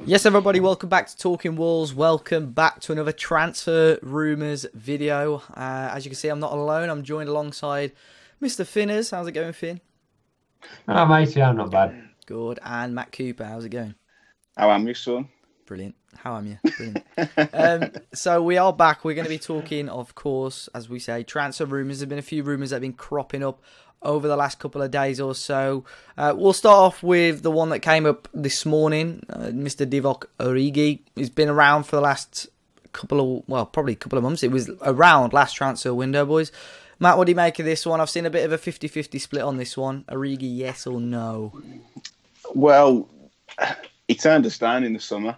Yes, everybody, welcome back to Talking Wolves. Welcome back to another transfer rumours video. As you can see, I'm not alone. I'm joined alongside Mr. Finners. How's it going, Finn? Oh, mate, yeah, I'm not bad. Good. And Matt Cooper. How's it going? How am you, son? Brilliant. How am you? Brilliant. So we are back. We're going to be talking, of course, as we say, transfer rumours. There's been a few rumours that have been cropping up over the last couple of days or so. We'll start off with the one that came up this morning. Mr. Divock Origi. He's been around for the last probably a couple of months. It was around last transfer window, boys. Matt, what do you make of this one? I've seen a bit of a 50-50 split on this one. Origi, yes or no? Well, he turned us down in the summer.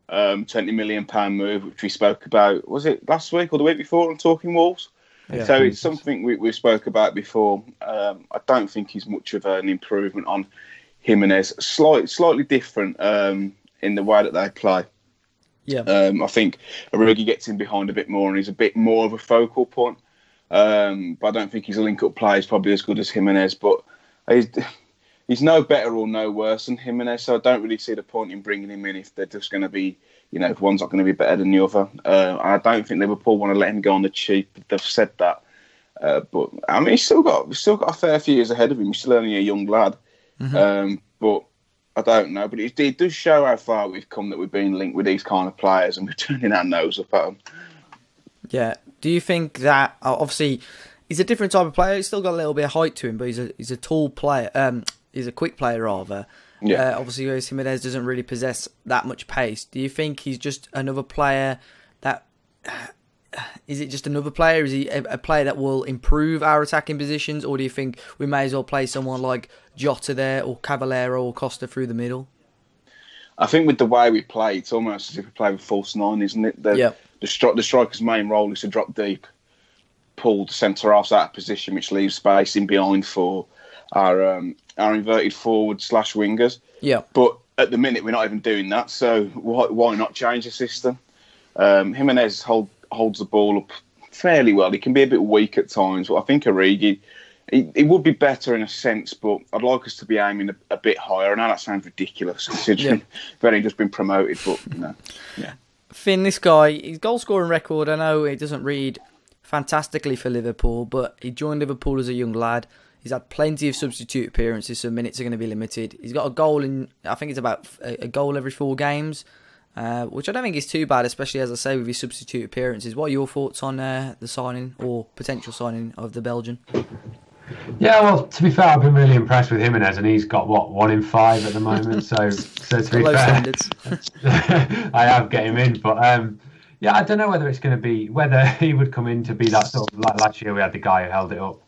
£20 million move, which we spoke about, was it last week or the week before on Talking Wolves? Yeah. So it's something we spoke about before. I don't think he's much of an improvement on Jimenez. Slightly different in the way that they play. Yeah. I think Origi gets in behind a bit more and he's a bit more of a focal point. But I don't think his link-up play is probably as good as Jimenez. But he's no better or no worse than Jimenez, so I don't really see the point in bringing him in if they're just going to be, if one's not going to be better than the other. I don't think Liverpool want to let him go on the cheap. They've said that. But, I mean, he's still got a fair few years ahead of him. He's still only a young lad. Mm-hmm. But I don't know. But it does show how far we've come that we've been linked with these kind of players and we're turning our nose up at them. Yeah. Do you think that, obviously, he's a different type of player. He's still got a little bit of height to him, but he's a tall player. He's a quick player, rather. Yeah. Obviously, Jimenez doesn't really possess that much pace. Do you think he's just another player that... Is it just another player? Is he a player that will improve our attacking positions? Or do you think we may as well play someone like Jota there, or Cavallero, or Costa through the middle? I think with the way we play, it's almost as if we play with false nine, isn't it? The striker's main role is to drop deep, pull the centre-halves out of position, which leaves space in behind for our inverted forward / wingers. Yeah. But at the minute, we're not even doing that, so why not change the system? Jimenez holds the ball up fairly well. He can be a bit weak at times, but I think Origi, he would be better in a sense, but I'd like us to be aiming a bit higher. I know that sounds ridiculous, considering we've only just been promoted, but, yeah. Finn, this guy, his goal-scoring record, I know it doesn't read fantastically for Liverpool, but he joined Liverpool as a young lad. He's had plenty of substitute appearances, so minutes are going to be limited. He's got a goal in, I think it's about a goal every 4 games, which I don't think is too bad, especially, as I say, with his substitute appearances. What are your thoughts on the signing or potential signing of the Belgian? Yeah, well, to be fair, I've been really impressed with Jimenez, and he's got, 1 in 5 at the moment, so to be fair, standards. I have get him in, but yeah, I don't know whether he would come in to be that sort of, like last year we had the guy who held it up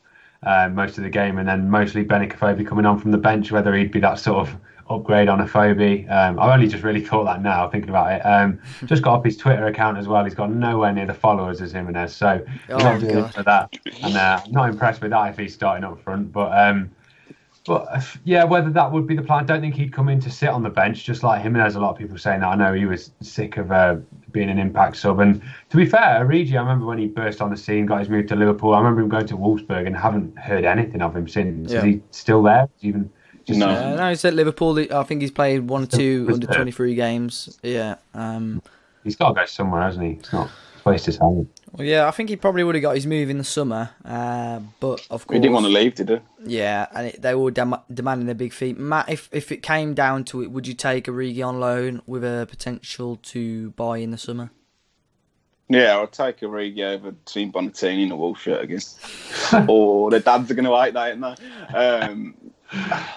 most of the game, and then mostly Benikophobia coming on from the bench, whether he'd be that sort of upgrade on a Phobie. I've only just really thought that now, thinking about it. Just got up his Twitter account as well. He's got nowhere near the followers as Jimenez, so he's not doing it for that. And I'm not impressed with that if he's starting up front. But yeah, whether that would be the plan, I don't think he'd come in to sit on the bench, just like Jimenez. A lot of people saying that. I know he was sick of being an impact sub. And to be fair, Origi, I remember when he burst on the scene, got his move to Liverpool. I remember him going to Wolfsburg and haven't heard anything of him since. Yeah. Is he still there? No, he's at Liverpool. I think he's played 1 or 2 under 23 games. Yeah. He's got to go somewhere, hasn't he? It's not waste his time. Well, yeah, I think he probably would have got his move in the summer, but of course he didn't want to leave, did he? Yeah, and they were demanding a big fee. Matt, if it came down to it, would you take Origi on loan with a potential to buy in the summer? Yeah, I'll take Origi over Team Bonatini in a Wolves shirt again. Or the dads are going to hate that, ain't they?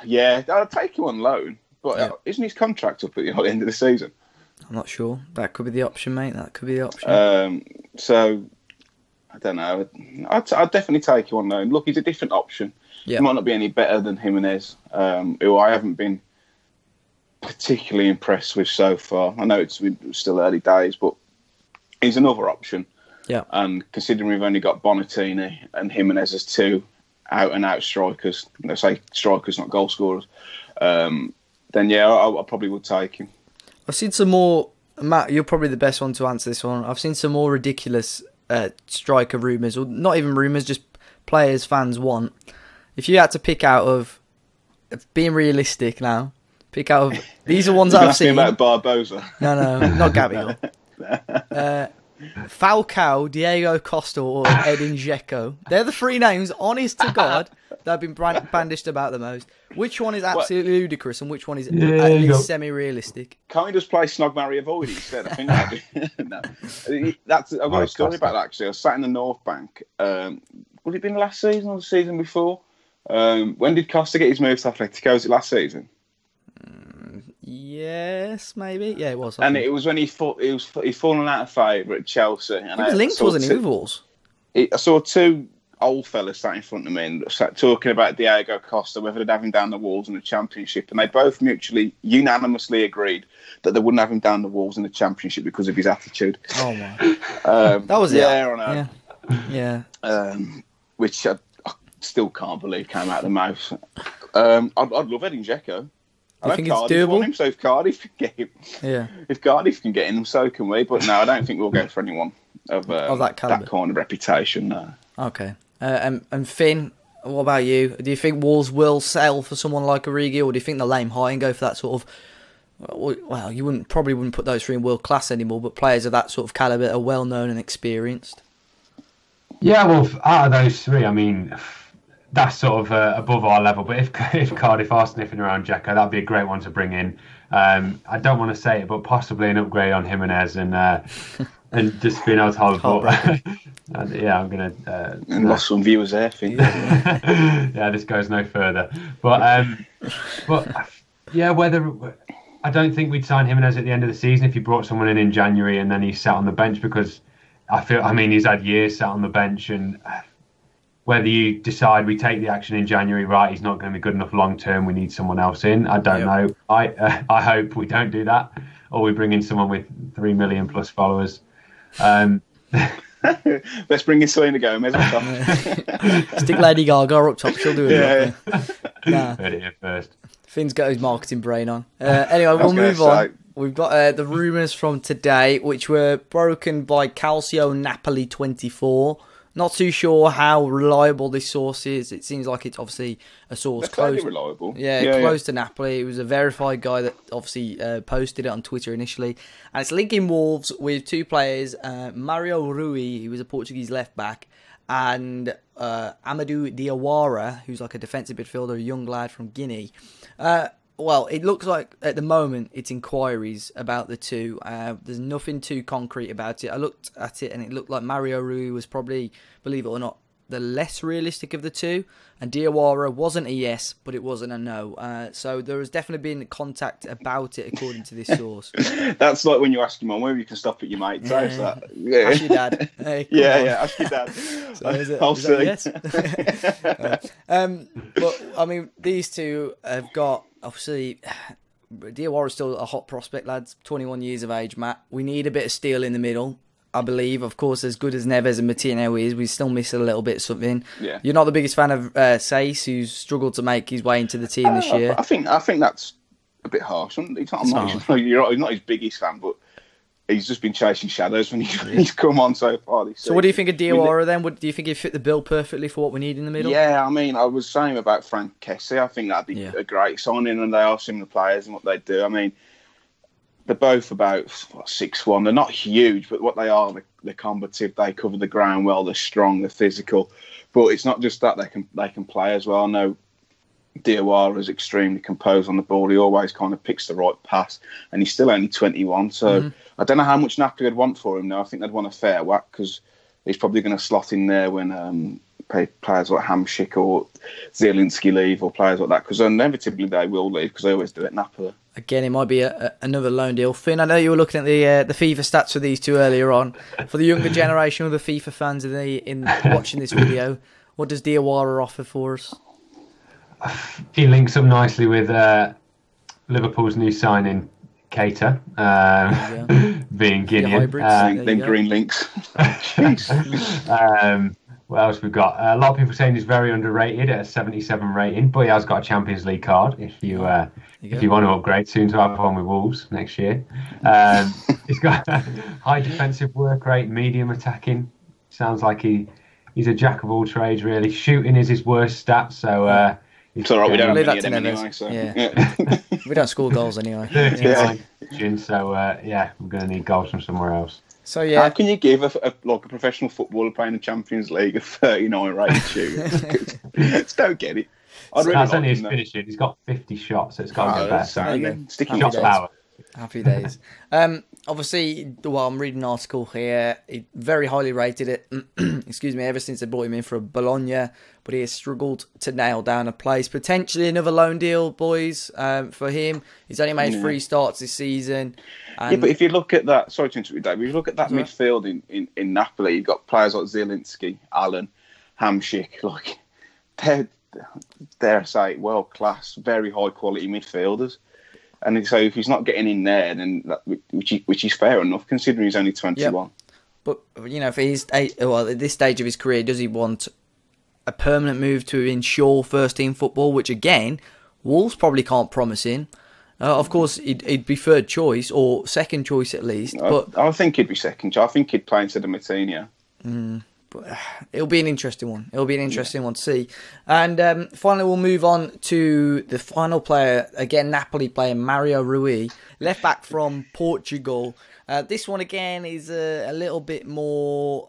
Yeah, I'll take him on loan, but isn't his contract up at the end of the season? I'm not sure. That could be the option, mate. That could be the option. So, I don't know. I'd definitely take him on loan. Look, he's a different option. Yeah. He might not be any better than Jimenez, who I haven't been particularly impressed with so far. I know it's still early days, but he's another option. Yeah. And considering we've only got Bonatini and Jimenez as 2 out-and-out strikers, let's say strikers, not goal scorers, then yeah, I probably would take him. I've seen some more... Matt, you're probably the best one to answer this one. I've seen some more ridiculous striker rumours, or not even rumours, just players fans want. If you had to pick out of being realistic now, Pick out. These are ones that I've seen. About Barbosa. No, not Gabriel. Falcao, Diego Costa, or Edin Dzeko. They're the three names, honest to God, that have been bandished about the most. Which one is absolutely ludicrous and which one is at least semi-realistic? Can't we just play Snog, Marry, Avoid instead? I think no. I've got a story about that, actually. I was sat in the North Bank. Would it have been last season or the season before? When did Costa get his move to Atletico? Was it last season? Yes, maybe. Yeah, it was. And it was when he fallen out of favour at Chelsea. And he was linked, wasn't he, with Wolves? I saw two old fellas sat in front of me and sat talking about Diego Costa, whether they'd have him down the Wolves in the Championship. And they both unanimously agreed that they wouldn't have him down the Wolves in the Championship because of his attitude. Oh, my. That was it. Yeah, I know. Yeah. Which I still can't believe came out of the mouth. I'd love Edin Dzeko. Do you think it's doable? Him, so if Cardiff can get him, if Cardiff can get him, so can we. But no, I don't think we'll go for anyone of that kind of reputation. No. Okay. And Finn, what about you? Do you think Wolves will sell for someone like Origi, or do you think they'll aim high and go for that sort of? Well, you probably wouldn't put those three in world class anymore, but players of that sort of calibre are well known and experienced. Yeah, well, out of those three, I mean, that's sort of above our level. But if Cardiff are sniffing around Dzeko, that'd be a great one to bring in. I don't want to say it, but possibly an upgrade on Jimenez and just being able to hold. But yeah, I'm gonna lost some viewers there, Finn. Yeah, this goes no further. But yeah, I don't think we'd sign Jimenez at the end of the season if you brought someone in January and then he sat on the bench, because he's had years sat on the bench, and whether you decide we take the action in January, right, he's not going to be good enough long term, we need someone else in. I don't know. I hope we don't do that, or we bring in someone with 3 million plus followers. Let's bring in Selena Gomez up top. Stick Lady Gaga up top, she'll do it. Nah. Heard it here first. Finn's got his marketing brain on. Anyway, we'll move on. We've got the rumours from today, which were broken by Calcio Napoli 24. Not too sure how reliable this source is. It seems like it's obviously a source close. Reliable. Yeah, close to Napoli. It was a verified guy that obviously posted it on Twitter initially. And it's linking Wolves with two players, Mario Rui, who was a Portuguese left-back, and Amadou Diawara, who's like a defensive midfielder, a young lad from Guinea. Well, it looks like at the moment it's inquiries about the two. There's nothing too concrete about it. I looked at it and it looked like Mario Rui was probably, believe it or not, the less realistic of the two. And Diawara wasn't a yes, but it wasn't a no. So there has definitely been contact about it, according to this source. That's like when you ask your mum where you can stop at your mate's house. Ask your dad. Hey, ask your dad. So I'll see. Yes? But, I mean, these two have got, obviously, Diawara is still a hot prospect, lads. 21 years of age, Matt. We need a bit of steel in the middle. I believe, of course, as good as Neves and Martino is, we still miss a little bit of something. Yeah. You're not the biggest fan of Saïs, who's struggled to make his way into the team this year. I think that's a bit harsh. He's not his biggest fan, but he's just been chasing shadows when he's come on so far. So what do you think of Diawara then? Do you think he fit the bill perfectly for what we need in the middle? Yeah, I mean, I was saying about Frank Kessie. I think that'd be a great signing, and they are similar players and what they do. I mean, they're both about 6'1". They're not huge, but what they are, they're combative. They cover the ground well. They're strong. They're physical. But it's not just that they can play as well. I know Diawara is extremely composed on the ball. He always kind of picks the right pass, and he's still only 21. So I don't know how much Napoli would want for him now. I think they'd want a fair whack, because he's probably going to slot in there when players like Hamšík or Zielinski leave, or players like that, because inevitably they will leave, because they always do it at Napoli. Again, it might be another loan deal. Finn, I know you were looking at the FIFA stats for these two earlier on. For the younger generation of the FIFA fans in watching this video, what does Diawara offer for us? He links up nicely with Liverpool's new signing, Keita, being Guinean. Them green links. What else we've got? A lot of people saying he's very underrated at a 77 rating, but he has got a Champions League card. If you want to upgrade, soon to have one with Wolves next year. He's got high defensive work rate, medium attacking. Sounds like he's a jack of all trades, really. Shooting is his worst stat, so It's all right, we don't leave have that any to of Neves. them anyway. So. Yeah. We don't score goals anyway. 39, so we're going to need goals from somewhere else. So yeah, how can you give a professional footballer playing the Champions League a 39 rated shoot? Just don't get it. That's only his finishing. He's got 50 shots, so it's got to get better. Sticking Shot power. Happy days. Obviously, well, I'm reading an article here. He very highly rated it. Excuse me. Ever since they brought him in for Bologna, but he has struggled to nail down a place. Potentially another loan deal, boys. For him, he's only made 3 starts this season. Yeah, but if you look at that, sorry to interrupt you, Dave. If you look at that midfield in Napoli, you've got players like Zielinski, Allen, Hamsik, like they're, dare I say, world class, very high quality midfielders. And so if he's not getting in there, then which is fair enough, considering he's only 21. Yep. But for his at this stage of his career, does he want a permanent move to ensure first team football? Which again, Wolves probably can't promise him. Of course, he'd be third choice or second choice at least. But I think he'd be second choice. I think he'd play instead of Martinez. But it'll be an interesting one. It'll be an interesting one to see. And finally, we'll move on to the final player. Again, Napoli player Mario Rui, left back from Portugal. This one again is a little bit more.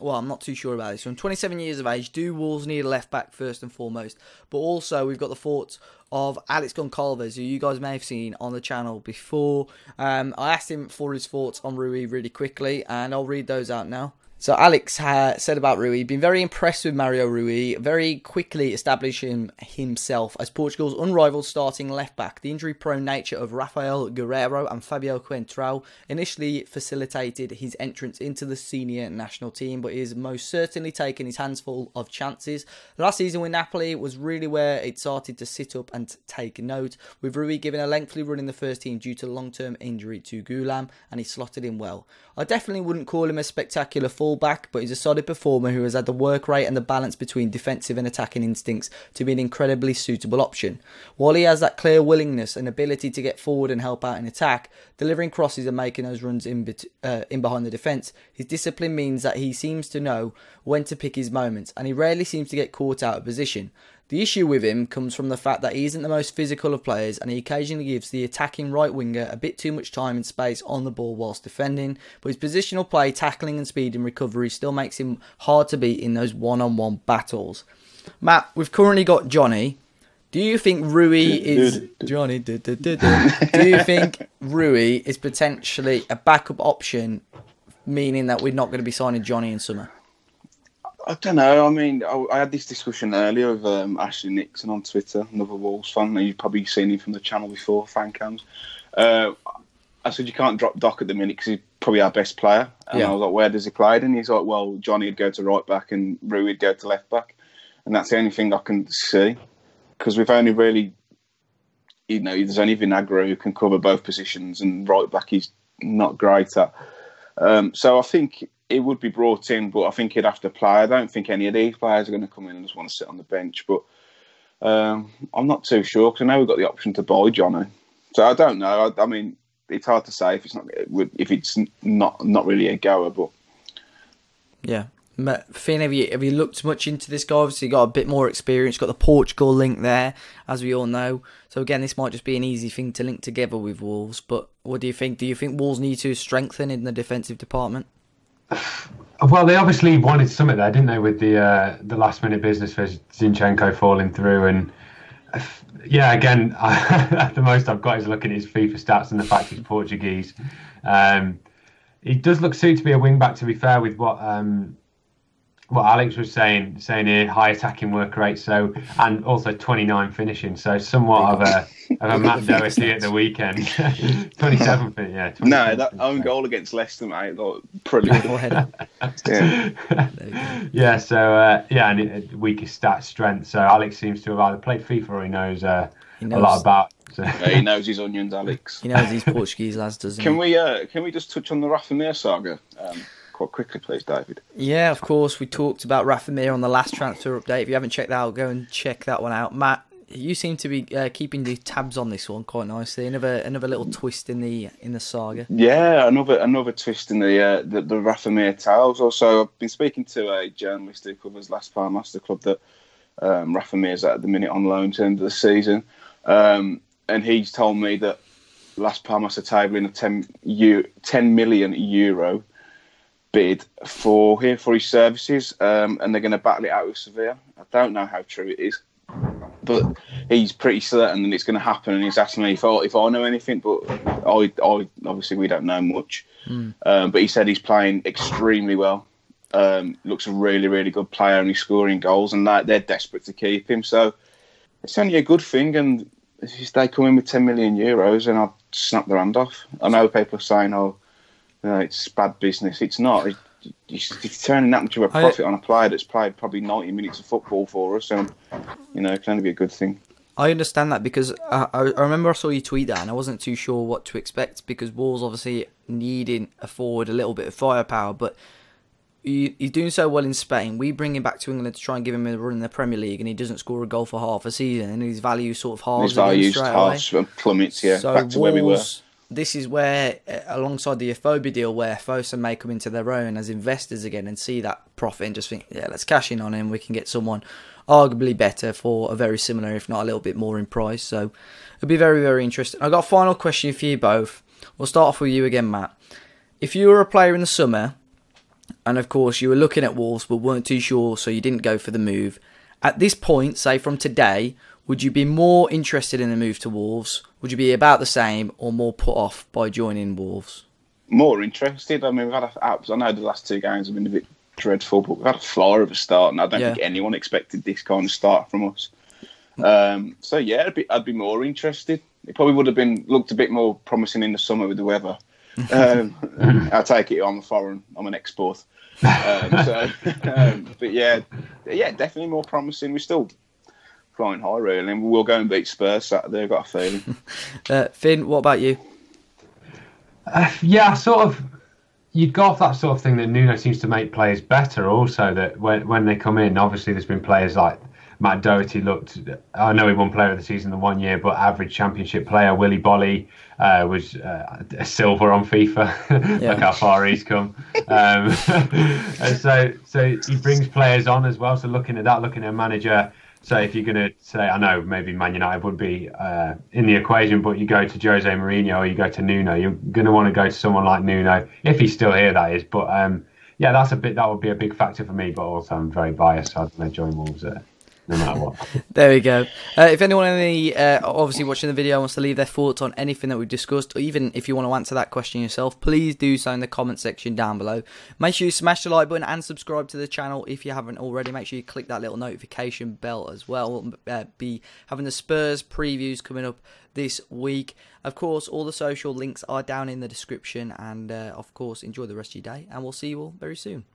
Well, I'm not too sure about this one. 27 years of age. Do Wolves need a left back first and foremost? But also, we've got the thoughts of Alex Goncalves, who you guys may have seen on the channel before. I asked him for his thoughts on Rui really quickly, and I'll read those out now. So Alex said about Rui, been very impressed with Mario Rui, very quickly establishing himself as Portugal's unrivaled starting left-back. The injury-prone nature of Rafael Guerreiro and Fabio Coentrão initially facilitated his entrance into the senior national team, but he has most certainly taken his hands full of chances. Last season with Napoli was really where it started to sit up and take note, with Rui given a lengthy run in the first team due to long-term injury to Gulam, and he slotted in well. I definitely wouldn't call him a spectacular fullback, but he's a solid performer who has had the work rate and the balance between defensive and attacking instincts to be an incredibly suitable option. While he has that clear willingness and ability to get forward and help out in attack, delivering crosses and making those runs in behind the defence, his discipline means that he seems to know when to pick his moments, and he rarely seems to get caught out of position. The issue with him comes from the fact that he isn't the most physical of players, and he occasionally gives the attacking right winger a bit too much time and space on the ball whilst defending, but his positional play, tackling and speed and recovery still makes him hard to beat in those one-on-one battles. Matt, we've currently got Johnny. Do you think Rui is... Johnny... Do you think Rui is potentially a backup option, meaning that we're not going to be signing Johnny in summer? I don't know. I mean, I had this discussion earlier with Ashley Nixon on Twitter, another Wolves fan. You've probably seen him from the channel before, fan cams. I said, you can't drop Doc at the minute because he's probably our best player. And I was like, where does he play? And he's like, well, Johnny would go to right back and Rui would go to left back. And that's the only thing I can see. Because we've only really, there's only Vinagre who can cover both positions, and right back he's not great at. So I think he would be brought in, but I think he'd have to play. I don't think any of these players are going to come in and just want to sit on the bench. But I'm not too sure, because I know we've got the option to buy Johnny. So I don't know. I mean, it's hard to say if it's not really a goer. But yeah. Finn, have you looked much into this guy? Obviously, got a bit more experience, got the Portugal link there, as we all know. So again, this might just be an easy thing to link together with Wolves. But what do you think? Do you think Wolves need to strengthen in the defensive department? Well, they obviously wanted something there, didn't they, with the last minute business for Zinchenko falling through. And yeah, again, the most I've got is looking at his FIFA stats and the fact he's Portuguese. He does look suited to be a wing back, to be fair, with what Alex was saying here, high attacking work rate, so, and also 29 finishing, so somewhat of a Matt Doherty at the weekend. 27, yeah. No, that own goal against Leicester, mate, brilliant. Yeah, so and weakest stats, strength. So Alex seems to have either played FIFA or he knows a lot about. So. Yeah, he knows his onions, Alex. He knows these Portuguese lads, doesn't he? Can we just touch on the Rafa Saga? Quite quickly, please, David. Yeah, of course. We talked about Rafa Mir on the last transfer update. If you haven't checked that out, go and check that one out. Matt, you seem to be keeping the tabs on this one quite nicely. Another little twist in the saga. Yeah, another twist in the Rafa Mir tales. Also, I've been speaking to a journalist who covers Las Palmas, the club that Rafa Mir's at the minute on loan to the end of the season. And he's told me that Las Palmas are tabling a 10 million euro bid for his services, and they're going to battle it out with Sevilla. I don't know how true it is, but he's pretty certain that it's going to happen, and he's asked me if I know anything, but I obviously we don't know much. But he said he's playing extremely well. Looks a really, really good player, and he's scoring goals, and they're desperate to keep him. So it's only a good thing, and if they come in with 10 million euros, and I'll snap their hand off. I know people are saying, it's bad business. It's not. It's turning that much of a profit on a player that's played probably 90 minutes of football for us, and it can only be a good thing. I understand that because I remember I saw you tweet that, and I wasn't too sure what to expect because Wolves obviously needing a forward, a little bit of firepower, but he's doing so well in Spain. We bring him back to England to try and give him a run in the Premier League, and he doesn't score a goal for half a season, and his value sort of halves. His value plummets, so back to where we were. This is where, alongside the Afobe deal, where Fosa may come into their own as investors again and see that profit and just think, yeah, let's cash in on him. We can get someone arguably better for a very similar, if not a little bit more in price. So it'll be very, very interesting. I've got a final question for you both. We'll start off with you again, Matt. If you were a player in the summer, and of course you were looking at Wolves but weren't too sure, so you didn't go for the move, at this point, say from today, would you be more interested in a move to Wolves? Would you be about the same or more put off by joining Wolves? More interested. I mean, we've had I know the last two games have been a bit dreadful, but we've had a flyer of a start, and I don't think anyone expected this kind of start from us. So yeah, I'd be more interested. It probably would have looked a bit more promising in the summer with the weather. I take it I'm an export. But yeah, definitely more promising. We're still flying high, really, and we'll go and beat Spurs Saturday. I've got a feeling. Finn, what about you? You'd go off that sort of thing that Nuno seems to make players better. Also, that when they come in, obviously there's been players like Matt Doherty I know he won Player of the Season the 1 year, but average Championship player. Willy Bolly was a silver on FIFA. Look how far he's come. And so he brings players on as well. So looking at a manager. So if you're going to say, I know maybe Man United would be in the equation, but you go to Jose Mourinho or you go to Nuno, you're going to want to go to someone like Nuno, if he's still here, that is. But that would be a big factor for me. But also I'm very biased, so I'd want to join Wolves no matter what. There we go. If anyone obviously watching the video wants to leave their thoughts on anything that we've discussed, or even if you want to answer that question yourself, please do so in the comment section down below. Make sure you smash the like button and subscribe to the channel if you haven't already. Make sure you click that little notification bell as well. We'll be having the Spurs previews coming up this week. Of course, all the social links are down in the description, and of course, enjoy the rest of your day, and we'll see you all very soon.